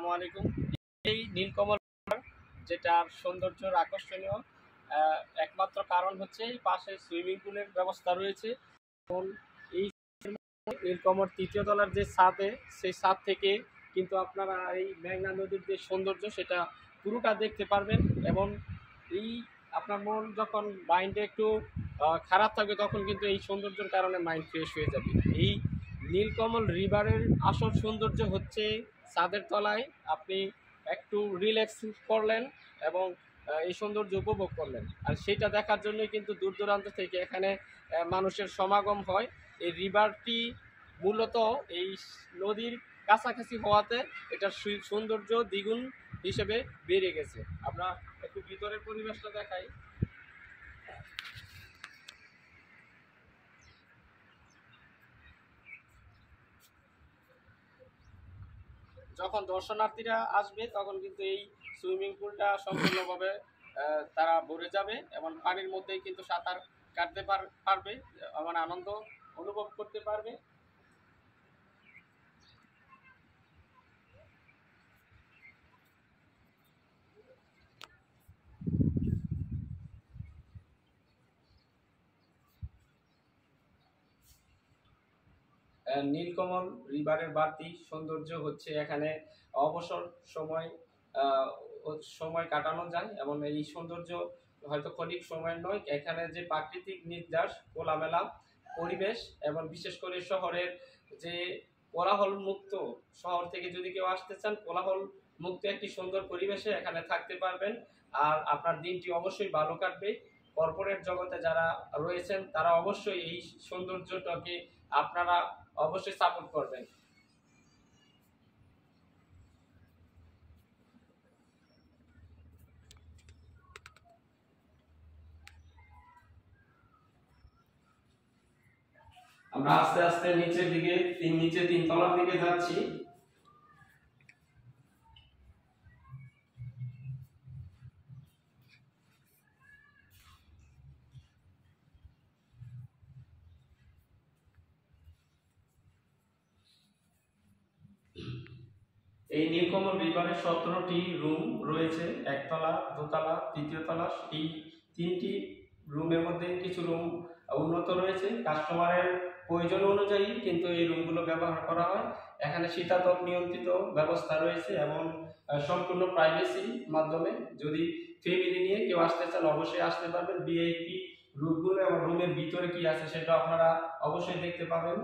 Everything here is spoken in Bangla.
আসসালামু আলাইকুম। এই নীলকমল যেটার সৌন্দর্যের আকর্ষণীয় একমাত্র কারণ হচ্ছে এই পাশে সুইমিং পুলের ব্যবস্থা রয়েছে। এবং এই নীলকমল তৃতীয় তলার যে ছাদে সেই ছাদ থেকে কিন্তু আপনারা এই মেঘনা নদীর যে সৌন্দর্য সেটা পুরোটা দেখতে পারবেন। এবং এই আপনার মন যখন মাইন্ডে একটু খারাপ থাকবে তখন কিন্তু এই সৌন্দর্যের কারণে মাইন্ড ফ্রেশ হয়ে যাবে। এই নীলকমল রিভারের আসল সৌন্দর্য হচ্ছে ছাদের তলায় আপনি একটু রিল্যাক্স করলেন এবং এই সৌন্দর্য উপভোগ করলেন। আর সেটা দেখার জন্যই কিন্তু দূর দূরান্ত থেকে এখানে মানুষের সমাগম হয়। এই রিভারটি মূলত এই নদীর কাছাকাছি হওয়াতে এটার সৌন্দর্য দ্বিগুণ হিসেবে বেড়ে গেছে। আমরা একটু ভিতরের পরিবেশটা দেখাই। যখন দর্শনার্থীরা আসবে তখন কিন্তু এই সুইমিং পুলটা সম্পূর্ণভাবে তারা ভরে যাবে এবং পানির মধ্যেই কিন্তু সাঁতার কাটতে পারবে, মানে আনন্দ অনুভব করতে পারবে। নীলকমল রিভারের বাড়তি সৌন্দর্য হচ্ছে এখানে অবসর সময় আহ, সময় কাটানো যায় এবং এই সৌন্দর্য হয়তো ক্ষণিক সময় নয়, এখানে যে প্রাকৃতিক নির্যাস, খোলামেলা পরিবেশ এবং বিশেষ করে শহরের যে কোলাহল মুক্ত, শহর থেকে যদি কেউ আসতে চান কোলাহল মুক্ত একটি সুন্দর পরিবেশে এখানে থাকতে পারবেন। আর আপনার দিনটি অবশ্যই ভালো কাটবে। কর্পোরেট জগতে যারা রয়েছেন তারা অবশ্যই এই সৌন্দর্যটাকে আপনারা অবশ্যই সাপোর্ট করবেন। আমরা আস্তে আস্তে নিচের দিকে নিচে 3 তলার দিকে যাচ্ছি। এই নীলকমল রিভারে 17টি রুম রয়েছে, একতলা, দোতলা, তৃতীয় তলা। এই 3টি রুমের মধ্যে কিছু রুম উন্নত রয়েছে, কাস্টমারের প্রয়োজন অনুযায়ী কিন্তু এই রুমগুলো ব্যবহার করা হয়। এখানে শীতাতপ নিয়ন্ত্রিত ব্যবস্থা রয়েছে এবং সম্পূর্ণ প্রাইভেসি মাধ্যমে যদি ফ্যামিলি নিয়ে কেউ আসতে চান অবশ্যই আসতে পারবেন। ভিআইপি রুমগুলো এবং রুমের ভিতরে কি আছে সেটা আপনারা অবশ্যই দেখতে পাবেন।